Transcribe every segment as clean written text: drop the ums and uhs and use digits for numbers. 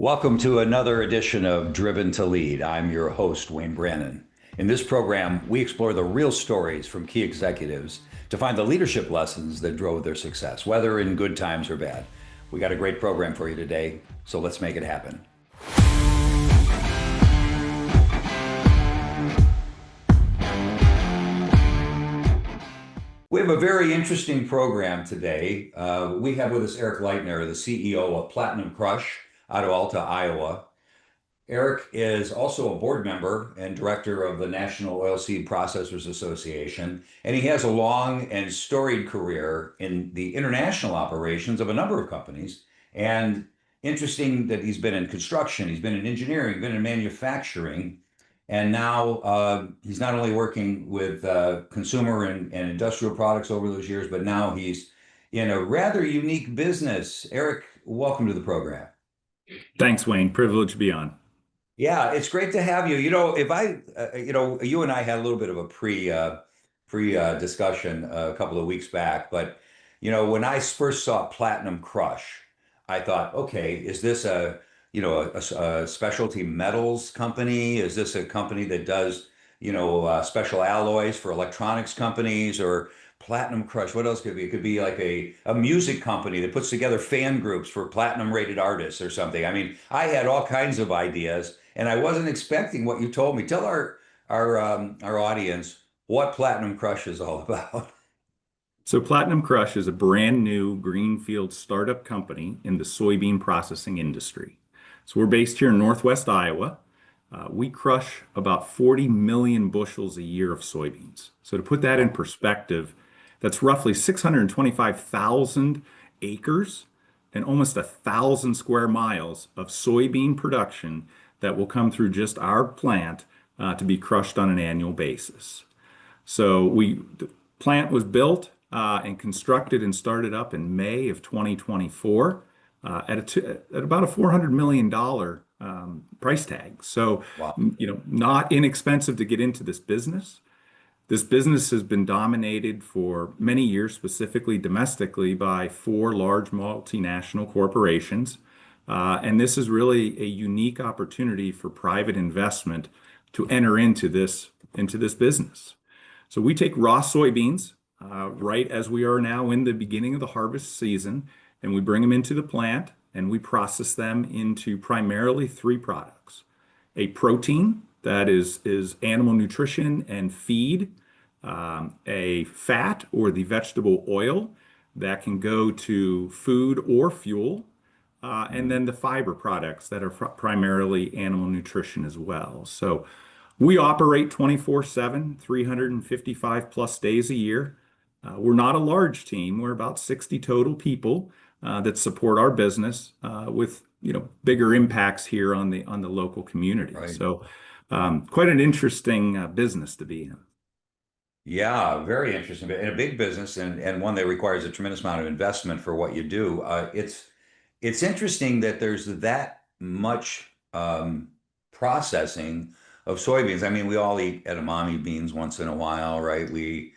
Welcome to another edition of Driven to Lead. I'm your host, Wayne Brannon. In this program, we explore the real stories from key executives to find the leadership lessons that drove their success, whether in good times or bad. We got a great program for you today, so let's make it happen. We have a very interesting program today. We have with us Erik Lightner, the CEO of Platinum Crush out of Alta, Iowa. Erik is also a board member and director of the National Oilseed Processors Association, and he has a long and storied career in the international operations of a number of companies. And interesting that he's been in construction, he's been in engineering, been in manufacturing, and now he's not only working with consumer and industrial products over those years, but now he's in a rather unique business. Erik, welcome to the program. Thanks, Wayne. Privilege to be on. Yeah, it's great to have you. If you and I had a little bit of a pre discussion a couple of weeks back, but when I first saw Platinum Crush, I thought, okay, is this a specialty metals company? Is this a company that does, special alloys for electronics companies, or Platinum Crush? What else could it be? It could be like a music company that puts together fan groups for platinum rated artists or something. I mean, I had all kinds of ideas, and I wasn't expecting what you told me. Tell our audience what Platinum Crush is all about. So Platinum Crush is a brand new greenfield startup company in the soybean processing industry. So we're based here in Northwest Iowa. We crush about 40 million bushels a year of soybeans. So to put that in perspective, that's roughly 625,000 acres and almost 1,000 square miles of soybean production that will come through just our plant to be crushed on an annual basis. So the plant was built and constructed and started up in May of 2024 at about a $400 million price tag. So, Wow. Not inexpensive to get into this business. This business has been dominated for many years, specifically domestically, by four large multinational corporations. And this is really a unique opportunity for private investment to enter into this business. So we take raw soybeans, right as we are now in the beginning of the harvest season, and we bring them into the plant and we process them into primarily three products: a protein that is animal nutrition and feed, a fat or the vegetable oil that can go to food or fuel, and then the fiber products that are primarily animal nutrition as well. So we operate 24/7, 355 plus days a year. We're not a large team. We're about 60 total people that support our business with bigger impacts here on the local community. Right. So quite an interesting business to be in. Yeah, very interesting. And a big business, and one that requires a tremendous amount of investment for what you do. It's interesting that there's that much processing of soybeans. I mean, we all eat edamame beans once in a while, right? We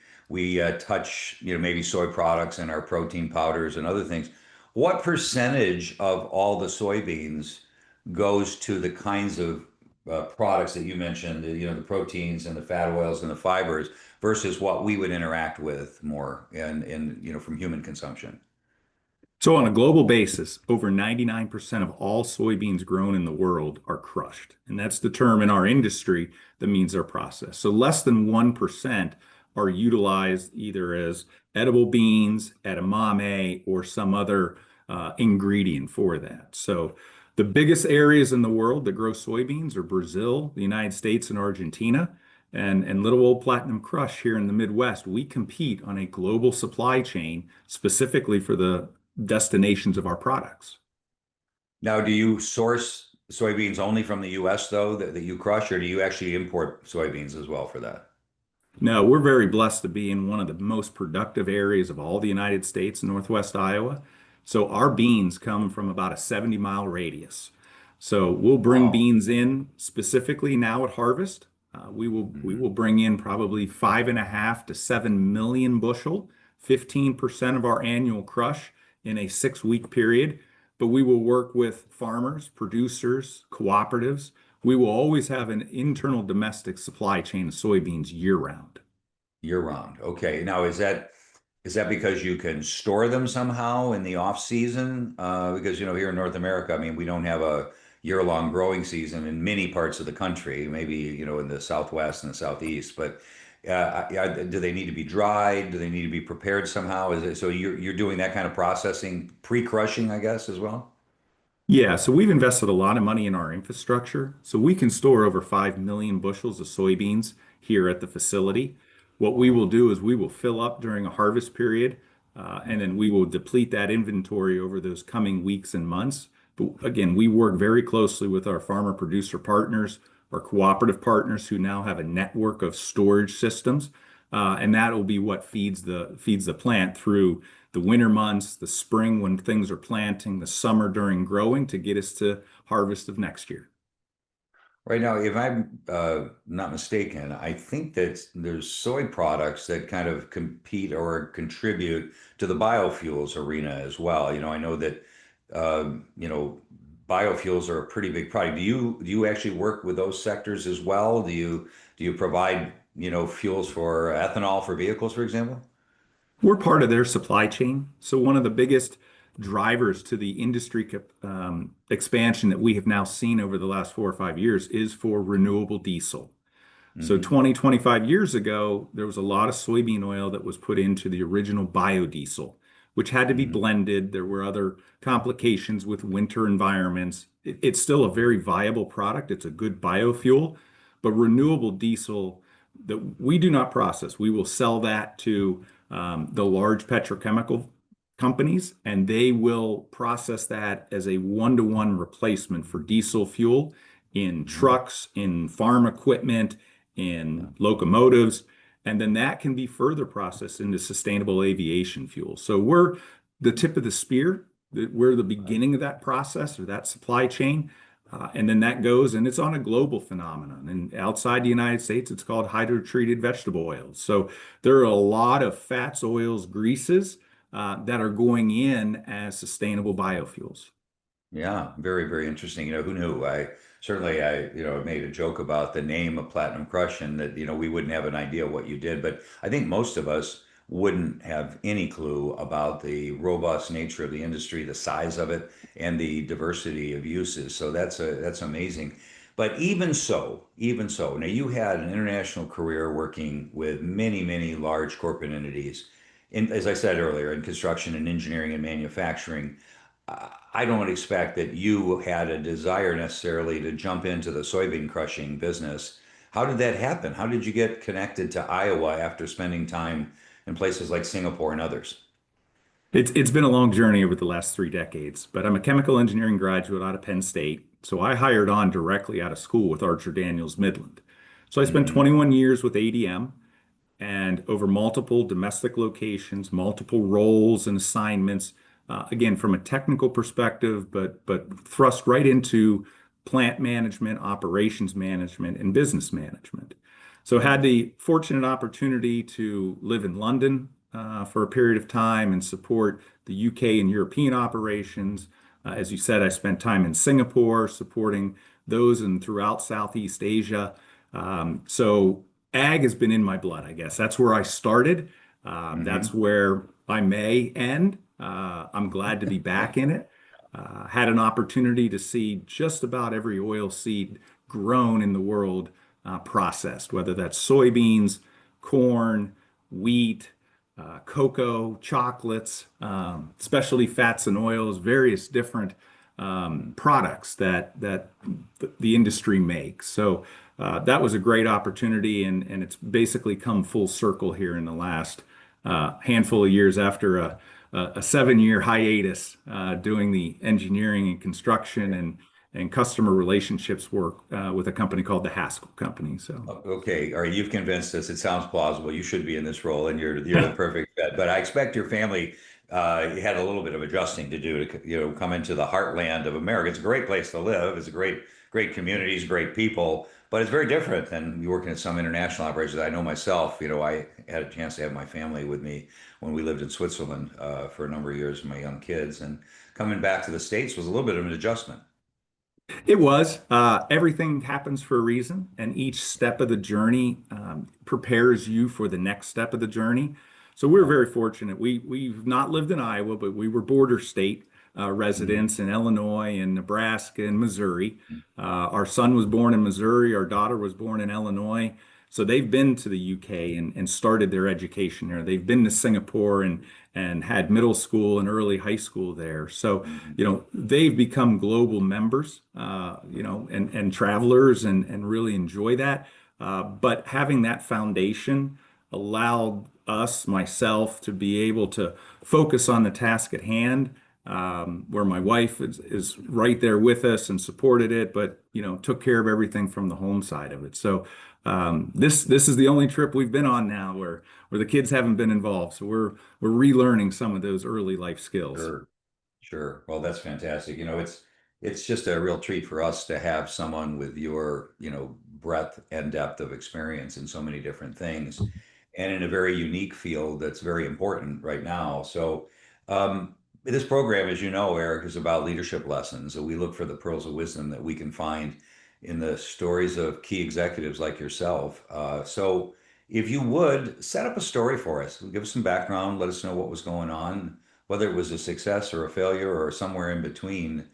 touch maybe soy products in our protein powders and other things. What percentage of all the soybeans goes to the kinds of products that you mentioned, the proteins and the fat oils and the fibers, versus what we would interact with more in from human consumption? So on a global basis, over 99% of all soybeans grown in the world are crushed. And that's the term in our industry that means they're processed. So less than 1% are utilized either as edible beans, edamame, or some other ingredient for that. So the biggest areas in the world that grow soybeans are Brazil, the United States, and Argentina. And little old Platinum Crush here in the Midwest, we compete on a global supply chain specifically for the destinations of our products. Now, do you source soybeans only from the U.S. though, that you crush, or do you actually import soybeans as well for that? No, we're very blessed to be in one of the most productive areas of all the United States, Northwest Iowa. So our beans come from about a 70-mile radius. So we'll bring Wow. beans in specifically now at harvest. We will bring in probably 5.5 to 7 million bushel, 15% of our annual crush in a 6-week period. but we will work with farmers, producers, cooperatives. We will always have an internal domestic supply chain of soybeans year round. Year round. Okay. Now, is that because you can store them somehow in the off season? Because here in North America, I mean, we don't have a year-long growing season in many parts of the country. Maybe in the Southwest and the Southeast. But do they need to be dried? Do they need to be prepared somehow? Is it so you're doing that kind of processing, pre-crushing, I guess, as well? Yeah, so we've invested a lot of money in our infrastructure. So we can store over 5 million bushels of soybeans here at the facility. What we will Wow. do is we will fill up during a harvest period, and then we will deplete that inventory over those coming weeks and months. But again, we work very closely with our farmer producer partners, our cooperative partners who now have a network of storage systems. And that will be what feeds the plant through the winter months, the spring when things are planting, the summer during growing to get us to harvest of next year. Right now, if I'm not mistaken, I think that there's soy products that kind of compete or contribute to the biofuels arena as well. I know that biofuels are a pretty big product. Do you actually work with those sectors as well? Do you provide fuels for ethanol for vehicles, for example? We're part of their supply chain. So one of the biggest drivers to the industry expansion that we have now seen over the last 4 or 5 years is for renewable diesel. So Hmm. 20, 25 years ago, there was a lot of soybean oil that was put into the original biodiesel, which had to be Hmm. blended. There were other complications with winter environments. It's still a very viable product. It's a good biofuel, but renewable diesel that we do not process. We will sell that to the large petrochemical companies, and they will process that as a one-to-one replacement for diesel fuel in Hmm. trucks, in farm equipment, Yeah. in locomotives, and then that can be further processed into sustainable aviation fuel. So we're the tip of the spear. We're the Right. beginning of that process or that supply chain. And then that goes, and it's on a global phenomenon. And outside the United States, it's called hydrotreated vegetable oils. So there are a lot of fats, oils, greases that are going in as sustainable biofuels. Yeah, very, very interesting. Who knew? I made a joke about the name of Platinum Crush and that, we wouldn't have an idea what you did, but I think most of us wouldn't have any clue about the robust nature of the industry, the size of it, and the diversity of uses. So that's amazing. But even so, now you had an international career working with many, many large corporate entities, as I said earlier, in construction and engineering and manufacturing. I don't expect that you had a desire necessarily to jump into the soybean crushing business. How did that happen? How did you get connected to Iowa after spending time in places like Singapore and others? It's been a long journey over the last 3 decades, but I'm a chemical engineering graduate out of Penn State. So I hired on directly out of school with Archer Daniels Midland. So I spent Hmm. 21 years with ADM and over multiple domestic locations, multiple roles and assignments, again, from a technical perspective, but thrust right into plant management, operations management, and business management. So Yeah. had the fortunate opportunity to live in London for a period of time and support the UK and European operations. As you said, I spent time in Singapore supporting those and throughout Southeast Asia. So ag has been in my blood, I guess. That's where I started. That's Hmm. where I may end. I'm glad to be back in it. Had an opportunity to see just about every oil seed grown in the world processed, whether that's soybeans, corn, wheat, cocoa, chocolates, specialty fats and oils, various different products that the industry makes. So that was a great opportunity, and it's basically come full circle here in the last handful of years after a 7 year hiatus doing the engineering and construction and customer relationships work with a company called the Haskell Company. So. Okay, all right, you've convinced us. It sounds plausible. You should be in this role, and you're the perfect fit. But I expect your family had a little bit of adjusting to do to come into the heartland of America. It's a great place to live. It's a great communities, great people, but it's very different than you working at some international operations. I know myself. I had a chance to have my family with me when we lived in Switzerland for a number of years with my young kids, and coming back to the States was a little bit of an adjustment. It was. Everything happens for a reason, and each step of the journey prepares you for the next step of the journey. So we're Yeah. very fortunate. We've not lived in Iowa, but we were border state Mhm. residents in Illinois and Nebraska and Missouri. Our son was born in Missouri. Our daughter was born in Illinois. So they've been to the UK and started their education there. They've been to Singapore and had middle school and early high school there. So Mhm. they've become global members, and travelers and really enjoy that. But having that foundation allowed us, myself, to be able to focus on the task at hand, where my wife is right there with us and supported it, but, took care of everything from the home side of it. So, this is the only trip we've been on now where the kids haven't been involved. So we're relearning some of those early life skills. Sure. Sure. Well, that's fantastic. It's just a real treat for us to have someone with your, breadth and depth of experience in so many different things and in a very unique field that's very important right now. So, this program, as you know, Eric, is about leadership lessons. So we look for the pearls of wisdom that we can find in the stories of key executives like yourself. So if you would set up a story for us, give us some background, let us know what was going on, whether it was a success or a failure or somewhere in between.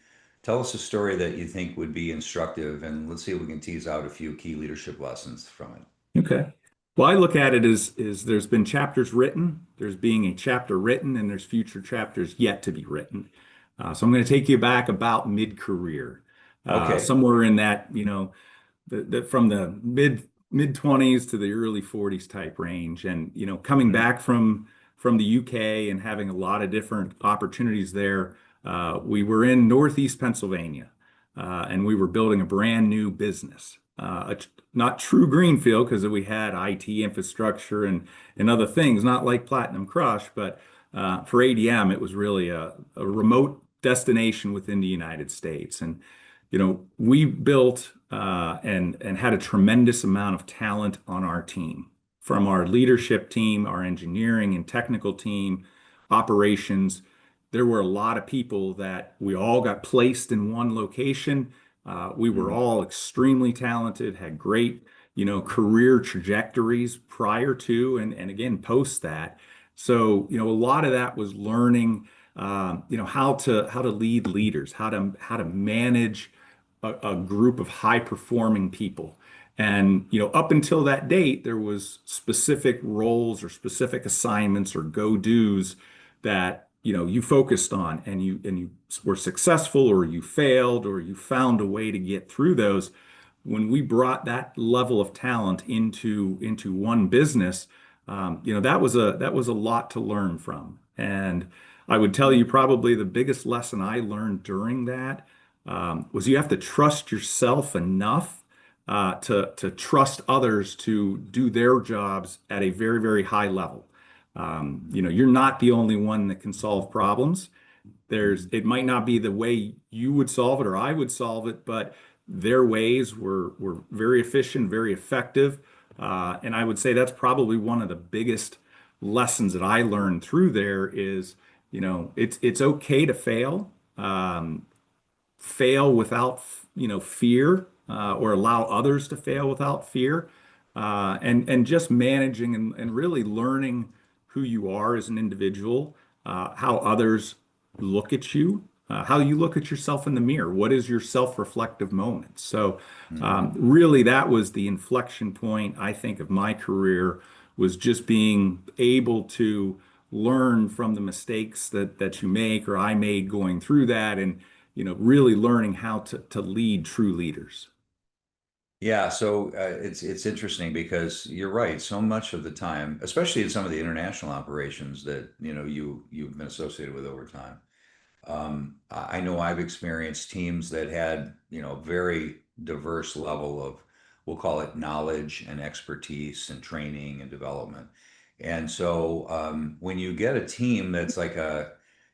Tell us a story that you think would be instructive, and let's see if we can tease out a few key leadership lessons from it. Okay. Well, I look at it as there's been chapters written, there's being a chapter written, and there's future chapters yet to be written. So I'm going to take you back about mid-career, Okay. somewhere in that, from the mid 20s to the early 40s type range, and coming Hmm. back from the UK and having a lot of different opportunities there. We were in Northeast Pennsylvania, and we were building a brand new business. Not true greenfield because we had IT infrastructure and other things, not like Platinum Crush, but for ADM, it was really a remote destination within the United States. And we built and had a tremendous amount of talent on our team, from our leadership team, our engineering and technical team, operations. There were a lot of people that we all got placed in one location. We were Hmm. all extremely talented, had great, career trajectories prior to and again post that. So, a lot of that was learning, how to lead leaders, how to manage a group of high performing people. And, up until that date, there was specific roles or specific assignments or go-dos that, you focused on, and you were successful or you failed or you found a way to get through those. When we brought that level of talent into one business, that was a lot to learn from. And I would tell you probably the biggest lesson I learned during that was you have to trust yourself enough to trust others to do their jobs at a very, very high level. You're not the only one that can solve problems. It might not be the way you would solve it or I would solve it, but their ways were very efficient, very effective. And I would say that's probably one of the biggest lessons that I learned through there is, it's okay to fail. Fail without fear, or allow others to fail without fear, and just managing and really learning who you are as an individual, how others look at you, how you look at yourself in the mirror. What is your self-reflective moment? So Hmm. really that was the inflection point, I think, of my career, was just being able to learn from the mistakes that you make or I made going through that, and really learning how to lead true leaders. Yeah, so it's interesting because you're right. So much of the time, especially in some of the international operations that you've been associated with over time. I know I've experienced teams that had, very diverse level of, we'll call it knowledge and expertise and training and development. And so when you get a team that's like a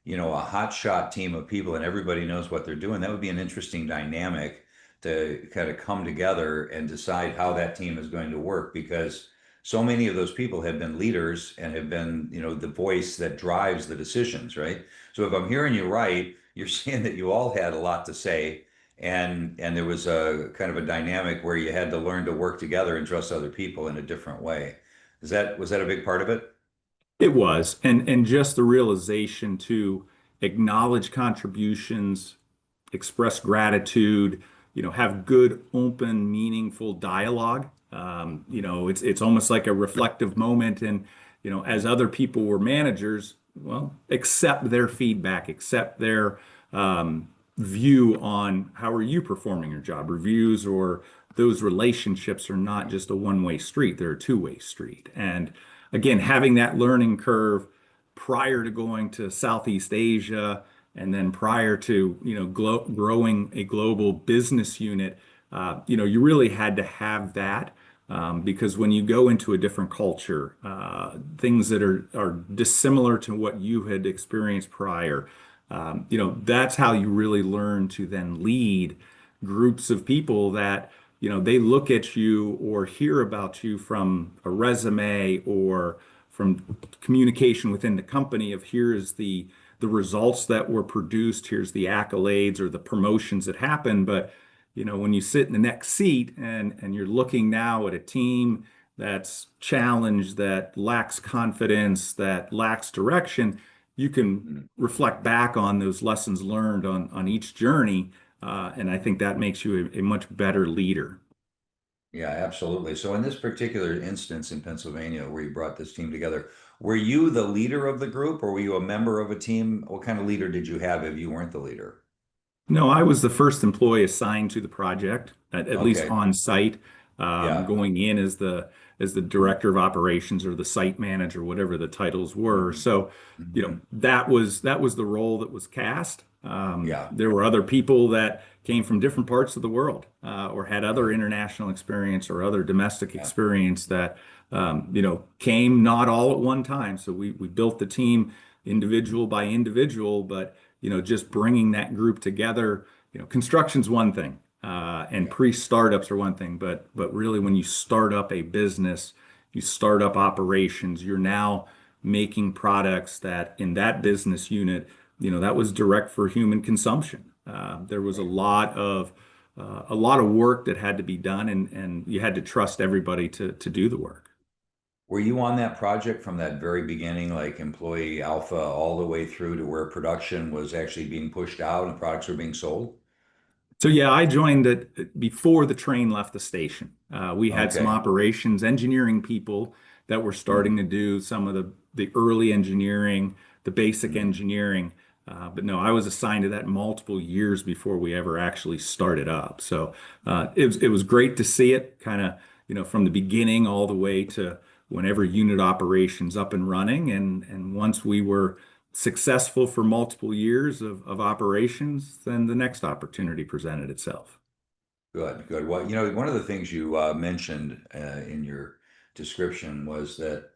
hot shot team of people and everybody knows what they're doing, that would be an interesting dynamic to kind of come together and decide how that team is going to work because so many of those people have been leaders and have been, the voice that drives the decisions, right? So if I'm hearing you right, you're saying that you all had a lot to say, and there was a kind of a dynamic where you had to learn to work together and trust other people in a different way. Was that a big part of it? It was, and just the realization to acknowledge contributions, express gratitude, have good, open, meaningful dialogue. It's almost like a reflective moment, and as other people were managers, well, accept their feedback, accept their view on how are you performing your job. Reviews or those relationships are not just a one-way street; they're a two-way street, and again, having that learning curve prior to going to Southeast Asia and then prior to, growing a global business unit, you really had to have that because when you go into a different culture, things that are dissimilar to what you had experienced prior, that's how you really learn to then lead groups of people that they look at you or hear about you from a resume or from communication within the company of here's the results that were produced, here's the accolades or the promotions that happened. But when you sit in the next seat and you're looking now at a team that's challenged, that lacks confidence, that lacks direction, you can Mm. reflect back on those lessons learned on each journey and I think that makes you a much better leader. Yeah, absolutely. So in this particular instance in Pennsylvania where you brought this team together, were you the leader of the group or were you a member of a team? What kind of leader did you have if you weren't the leader? No, I was the first employee assigned to the project, at least Okay. on site, Yeah. going in as the director of operations or the site manager, whatever the titles were. Hmm. So, Hmm. that was the role that was cast. Yeah. There were other people that came from different parts of the world or had other Right. international experience or other domestic Yeah. experience that came not all at one time. So we built the team Mhm. individual by individual, but just bringing that group together, construction's one thing, and Yeah. pre-startups are one thing, but really when you start up a business, you start up operations, you're now making products that in that business unit, that was direct for human consumption. There was Right. a lot of work that had to be done, and you had to trust everybody to do the work. Were you on that project from that very beginning, like employee alpha, all the way through to where production was actually being pushed out and products were being sold? So yeah, I joined it before the train left the station. We had some Okay. operations engineering people that were starting Mm. to do some of the early engineering, the basic Mm. engineering. But no, I was assigned to that multiple years before we ever actually started up. So it was great to see it kind of from the beginning all the way to whenever unit operations up and running. And once we were successful for multiple years of operations, then the next opportunity presented itself. Good, good. Well, one of the things you mentioned in your description was that,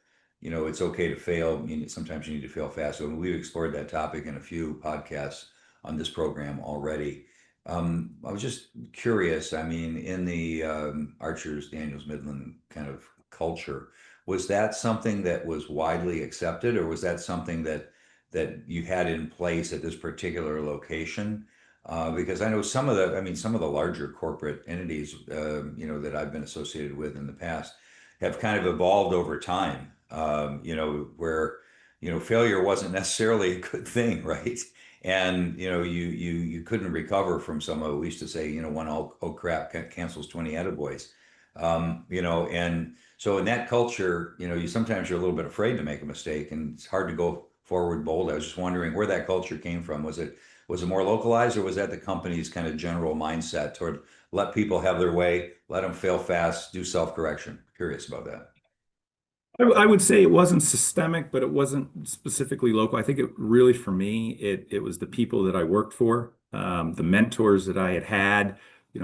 it's okay to fail. Sometimes you need to fail fast. So we've explored that topic in a few podcasts on this program already. I was just curious. I mean, in the Archers, Daniels, Midland kind of culture, was that something that was widely accepted, or was that something that you had in place at this particular location? Because I know some of the larger corporate entities, that I've been associated with in the past have kind of evolved over time, where, failure wasn't necessarily a good thing, right? And, you couldn't recover from some of, we used to say, one oh crap cancels 20 attaboys. And so in that culture, you're a little bit afraid to make a mistake and it's hard to go forward bold. I was just wondering where that culture came from. Was it more localized, or was that the company's kind of general mindset toward let people have their way, let them fail fast, do self-correction? Curious about that. I would say it wasn't systemic, but it wasn't specifically local. I think it really, for me, it was the people that I worked for, the mentors that I had,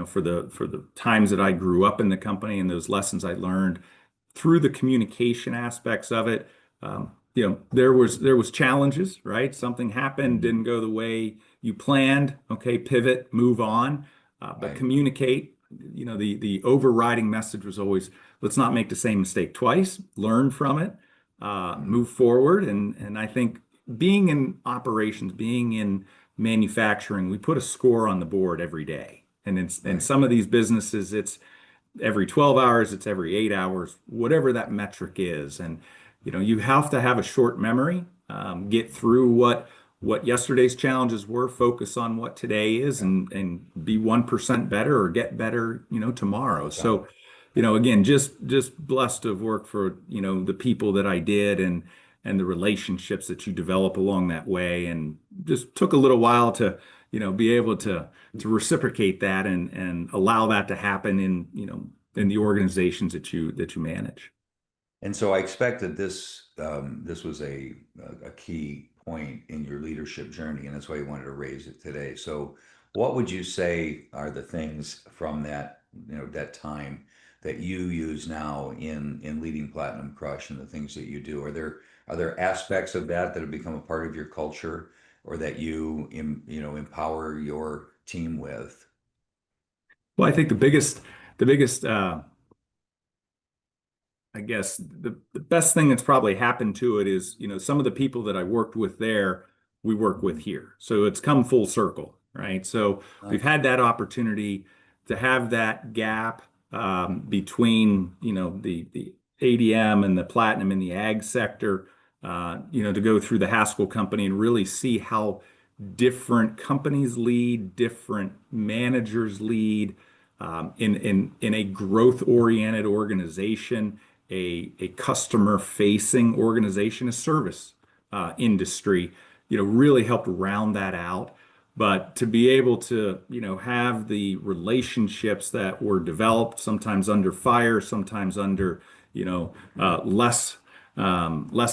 for the times that I grew up in the company and those lessons I learned through the communication aspects of it. There was challenges, right? Something happened, Mhm. didn't go the way you planned. Okay, pivot, move on, but Right. communicate. The overriding message was always let's not make the same mistake twice, learn from it, Mhm. move forward. And I think being in operations, being in manufacturing, we put a score on the board every day. And in Right. some of these businesses, it's every 12 hours, it's every 8 hours, whatever that metric is. And you have to have a short memory, get through what yesterday's challenges were, focus on what today is, Yeah. and be 1% better or get better, tomorrow. Yeah. So, again, just blessed to have worked for, the people that I did and the relationships that you develop along that way. And just took a little while to, be able to reciprocate that and allow that to happen in the organizations that you manage. And so I expect that this was a key point in your leadership journey, and that's why you wanted to raise it today. So, what would you say are the things from that time that you use now in leading Platinum Crush and the things that you do? Are there aspects of that have become a part of your culture, or that empower your team with? Well, I think the biggest I guess the best thing that's probably happened to it is, some of the people that I worked with there, we work with Mhm. here. So it's come full circle, right? So we've Nice. had that opportunity to have that gap between, the ADM and the platinum in the ag sector, to go through the Haskell company and really see how different companies lead, different managers lead in a growth-oriented organization, a customer-facing organization, a service industry, really helped round that out. But to be able to, have the relationships that were developed, sometimes under fire, sometimes under, less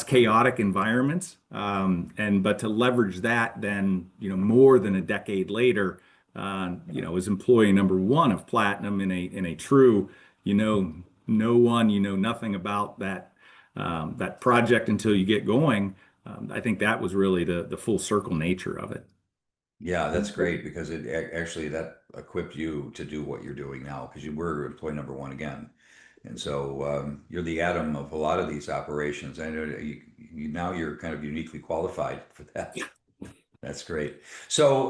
chaotic environments, and but to leverage that then, more than a decade later, as employee number one of Platinum in a true, no one, nothing about that project until you get going. I think that was really the full circle nature of it. Yeah, that's great because actually that equipped you to do what you're doing now because you were employee number one again. And so you're the atom of a lot of these operations. I know now you're kind of uniquely qualified for that. That's great. So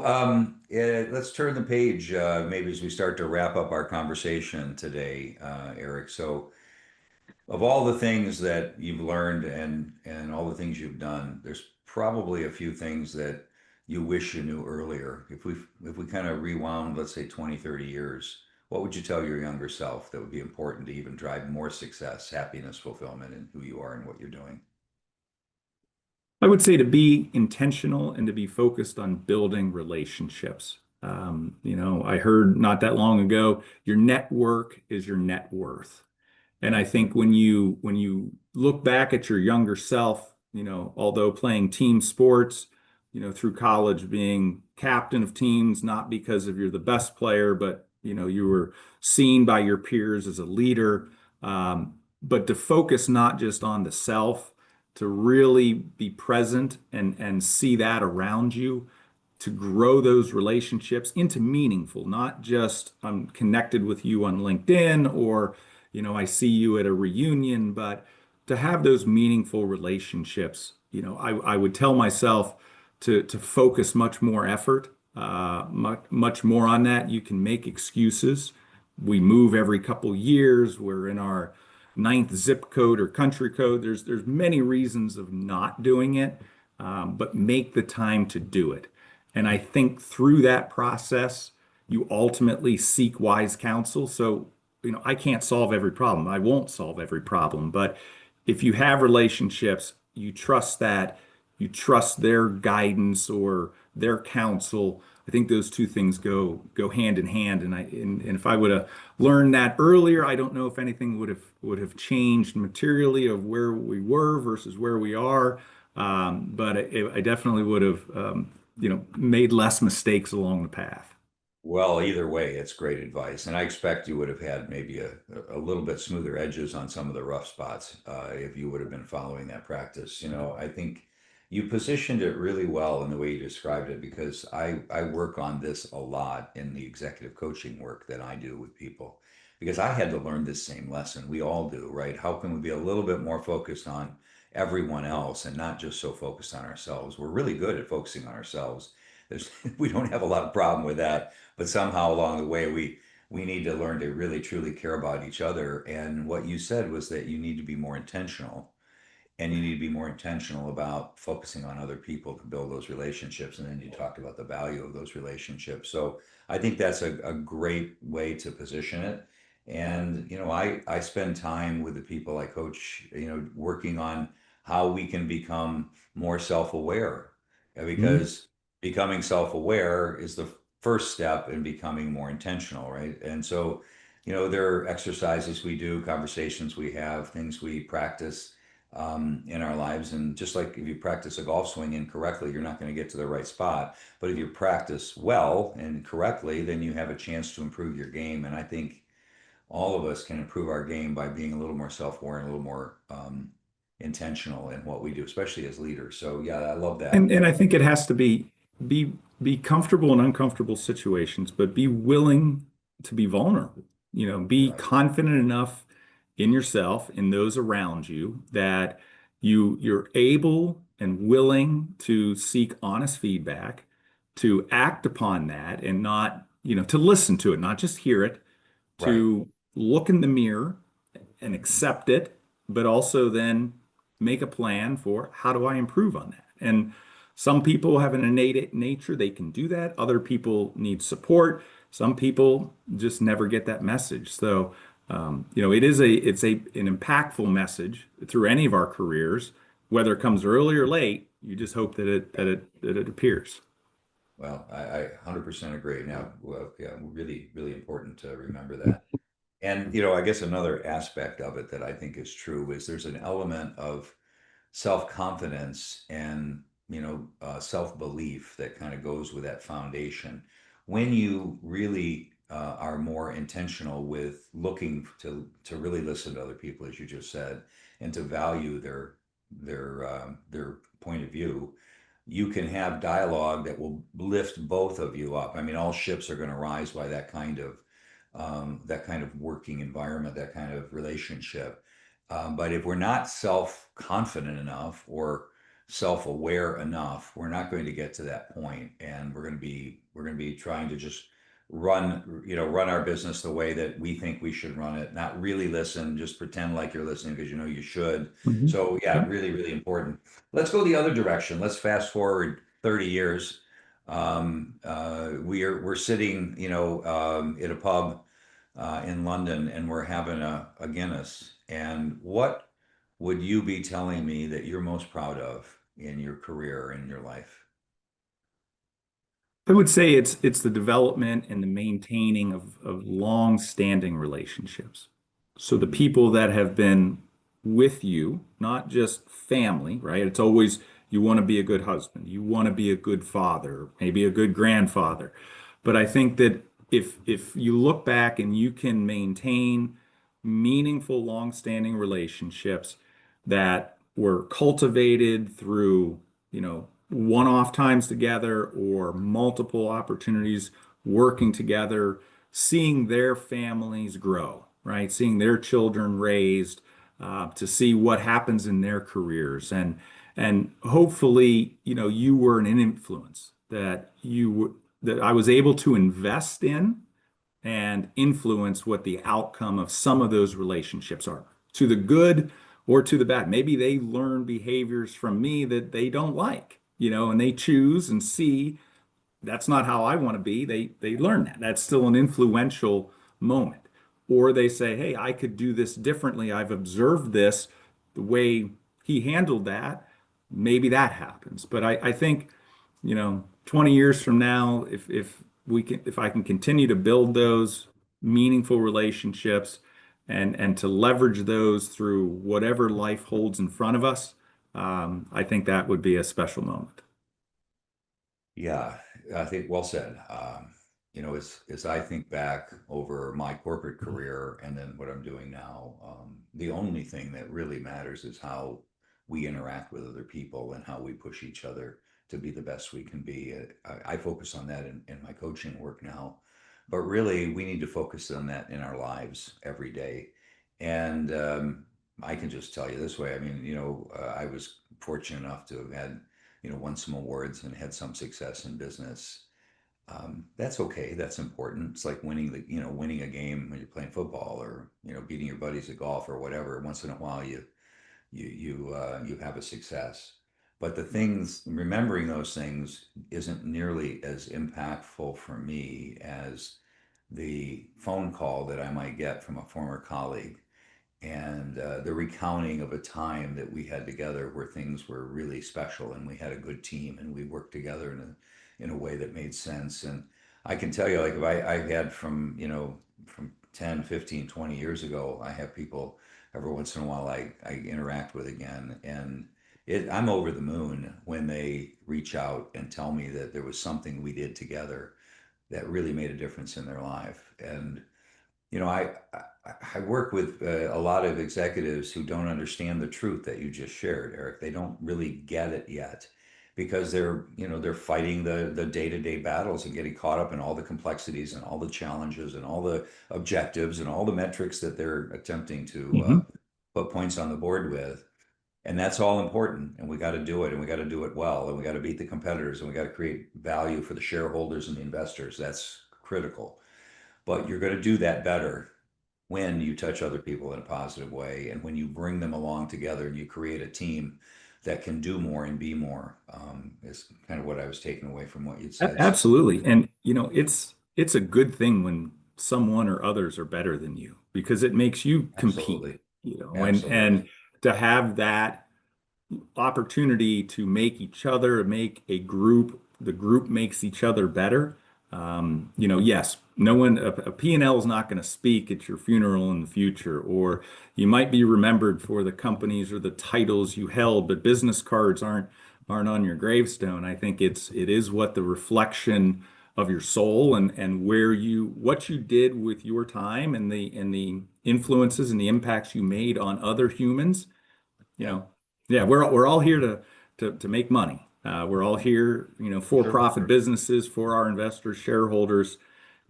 let's turn the page maybe as we start to wrap up our conversation today, Erik. So of all the things that you've learned and all the things you've done, there's probably a few things that you wish you knew earlier. If we kind of rewound, let's say 20, 30 years, what would you tell your younger self that would be important to even drive more success, happiness, fulfillment in who you are and what you're doing? I would say to be intentional and to be focused on building relationships. I heard not that long ago, your network is your net worth. And I Right. think when you look back at your younger self, although playing team sports, through college, being captain of teams, not because of you're the best player, but you were seen by your peers as a leader. But to focus not just on the self, to really be present and see that around you, to grow those relationships into meaningful, not just I'm connected with you on LinkedIn or, I see you at a reunion, but to have those meaningful relationships, I would tell myself to focus much more effort, much more on that. You can make excuses. We move every couple years. We're in our ninth zip code or country code. There's many reasons of not doing it, but make the time to do it. And I think through that process, you ultimately seek wise counsel. So, I can't solve every problem. I won't solve every problem. But if you have relationships, you trust their guidance or their counsel. I think those two things go hand in hand. And if I would have learned that earlier, I don't know if anything would have changed materially of where we were versus where we are. But I definitely would have made less mistakes along the path. Well, either way, it's great advice. And I expect you would have had maybe a little bit smoother edges on some of the rough spots if you would have been following that practice. I think you positioned it really well in the way you described it because I work on this a lot in the executive coaching work that I do with people because I had to learn this same lesson. We all do, right? How can we be a little bit more focused on everyone else and not just so focused on ourselves? We're really good at focusing on ourselves. There's, we don't have a lot of problem with that, but somehow along the way, we need to learn to really truly care about each other. And what you said was that you need to be more intentional, and you need to be more intentional about focusing on other people to build those relationships. And then you talked about the value of those relationships. So I think that's a great way to position it. And, I spend time with the people I coach, working on how we can become more self-aware. Mhm. Because becoming self-aware is the first step in becoming more intentional, right? And so, there are exercises we do, conversations we have, things we practice in our lives. And just like if you practice a golf swing incorrectly, you're not going to get to the right spot. But if you practice well and correctly, then you have a chance to improve your game. And I think all of us can improve our game by being a little more self-aware and a little more intentional in what we do, especially as leaders. So yeah, I love that. And I think it has to be be comfortable in uncomfortable situations, but be willing to be vulnerable. Be Right, confident enough in yourself, in those around you, that you're able and willing to seek honest feedback, to act upon that and not, to listen to it, not just hear it, right. to look in the mirror and accept it, but also then make a plan for how do I improve on that. And some people have an innate nature, they can do that. Other people need support. Some people just never get that message. So, it's an impactful message through any of our careers, whether it comes early or late. You just hope that it appears. Well, I 100% agree. Now, well, yeah, really, really important to remember that. And, I guess another aspect of it that I think is true is there's an element of self-confidence and, self-belief that kind of goes with that foundation. When you really are more intentional with looking to really listen to other people, as you just said, and to value their point of view, you can have dialogue that will lift both of you up. I mean, all ships are going to rise by that kind of working environment, that kind of relationship. But if we're not self-confident enough or self-aware enough, we're not going to get to that point, and we're going to be trying to just run our business the way that we think we should run it, not really listen, just pretend like you're listening because you should. Mhm. So yeah, Yep. really, really important. Let's go the other direction. Let's fast forward 30 years. We're sitting, in a pub in London, and we're having a Guinness. And what would you be telling me that you're most proud of in your career, in your life? I would say it's the development and the maintaining of long-standing relationships. So the Mm, people that have been with you, not just family, right? It's always you want to be a good husband, you want to be a good father, maybe a good grandfather. But I think that if you look back and you can maintain meaningful, long-standing relationships that were cultivated through, one-off times together or multiple opportunities working together, seeing their families grow, right? Seeing their children raised, to see what happens in their careers, and hopefully, you were an influence that I was able to invest in and influence what the outcome of some of those relationships are, to the good or to the bad. Maybe they learn behaviors from me that they don't like, and they choose and see that's not how I want to be. They learn that. That's still an influential moment. Or they say, "Hey, I could do this differently. I've observed this, the way he handled that. Maybe that happens." But I think, 20 years from now, if I can continue to build those meaningful relationships and to leverage those through whatever life holds in front of us, I think that would be a special moment. Yeah, I think well said. As I think back over my corporate career and then what I'm doing now, the only thing that really matters is how we interact with other people and how we push each other to be the best we can be. I focus on that in my coaching work now, but really we need to focus on that in our lives every day. And I can just tell you this way. I mean, I was fortunate enough to have had won some awards and had some success in business. That's okay. That's important. It's like winning a game when you're playing football, or beating your buddies at golf or whatever. Once in a while, you have a success. But the things, remembering those things isn't nearly as impactful for me as the phone call that I might get from a former colleague, and the recounting of a time that we had together where things were really special and we had a good team and we worked together in a way that made sense. And I can tell you, like, if I had from 10, 15, 20 years ago, I have people every once in a while I interact with again, and I'm over the moon when they reach out and tell me that there was something we did together that really made a difference in their life. And I work with a lot of executives who don't understand the truth that you just shared, Eric. They don't really get it yet because they're fighting the day-to-day battles and getting caught up in all the complexities and all the challenges and all the objectives and all the metrics that they're attempting to Hmm. put points on the board with. And that's all important. And we got to do it, and we got to do it well, and we got to beat the competitors, and we got to create value for the shareholders and the investors. That's critical. But you're going to do that better when you touch other people in a positive way, and when you bring them along together and you create a team that can do more and be more, is kind of what I was taking away from what you'd said. So Absolutely. And it's a good thing when someone or others are better than you because it makes you compete, absolutely, and absolutely. to have that opportunity to make each other, make a group, the group makes each other better. Yes, no one, a P&L is not going to speak at your funeral in the future, or you might be remembered for the companies or the titles you held, but business cards aren't on your gravestone. I think it is what the reflection of your soul and what you did with your time and the influences and the impacts you made on other humans. you Yeah, know, yeah, we're all here to make money. We're all here, sure, for-profit businesses, for our investors, shareholders,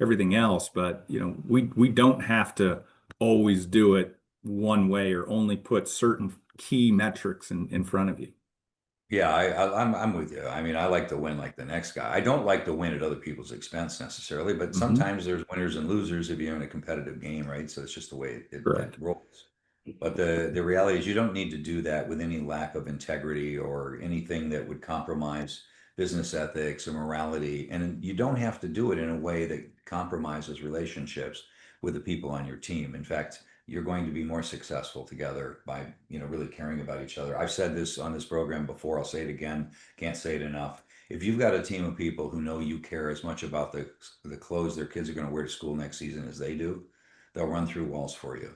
everything else. But we don't have to always do it one way or only put certain key metrics in front of you. yeah. I'm with you. I mean, I like to win like the next guy. I don't like to win at other people's expense necessarily, but Hmm. sometimes there's winners and losers if you're in a competitive game, right? So it's just the way it Correct. rolls. But the reality is you don't need to do that with any lack of integrity or anything that would compromise business ethics or morality. And you don't have to do it in a way that compromises relationships with the people on your team. In fact, you're going to be more successful together by, really caring about each other. I've said this on this program before. I'll say it again. Can't say it enough. If you've got a team of people who know you care as much about the clothes their kids are going to wear to school next season as they do, they'll run through walls for you.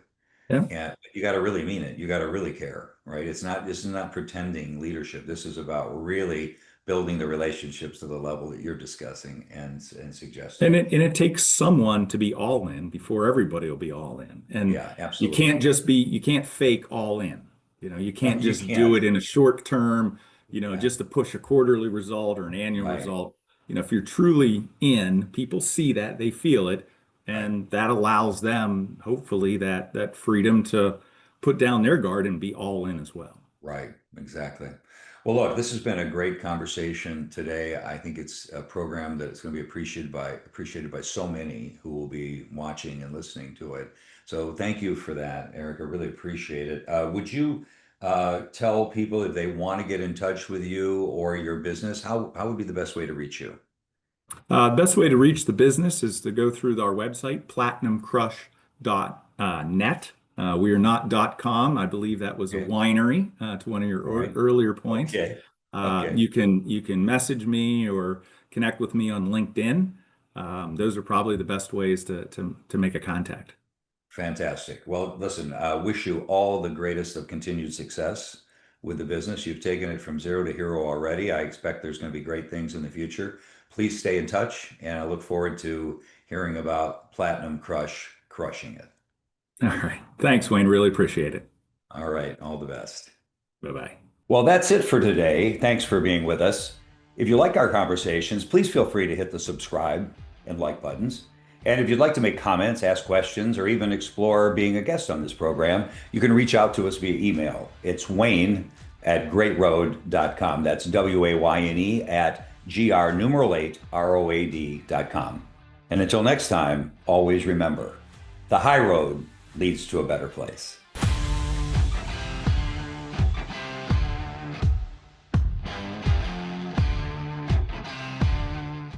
Yeah. And you got to really mean it. You got to really care, right? This is not pretending leadership. This is about really building the relationships to the level that you're discussing and And suggesting. it takes someone to be all in before everybody will be all in. And Yeah, you absolutely. can't you can't fake all in. You No, can't you just do can't. it in a short term, Yeah, just to push a quarterly result or an annual right, result. If you're truly in, people see that, they feel it, right, and that allows them, hopefully, that freedom to put down their guard and be all in as well. right. Exactly. Well, look, this has been a great conversation today. I think it's a program that is going to be appreciated by so many who will be watching and listening to it. So thank you for that, Eric. I really appreciate it. Would you tell people if they want to get in touch with you or your business, how would be the best way to reach you? Best way to reach the business is to go through our website, platinumcrush.net. We are not .com. I believe that was a Okay. winery, to one of your All right. earlier points. Okay. Okay. You can message me or connect with me on LinkedIn. Those are probably the best ways to make a contact. Fantastic. Well, listen, wish you all the greatest of continued success with the business. You've taken it from zero to hero already. I expect there's going to be great things in the future. Please stay in touch, and I look forward to hearing about Platinum Crush crushing it. All right. Thanks, Wayne. Really appreciate it. All right, all the best. Bye bye. Well, that's it for today. Thanks for being with us. If you like our conversations, please feel free to hit the subscribe and like buttons. And if you'd like to make comments, ask questions, or even explore being a guest on this program, you can reach out to us via email. It's Wayne at greatroad.com. That's WAYNE at GR numeral 8 ROAD.com. And until next time, always remember, the high road leads to a better place.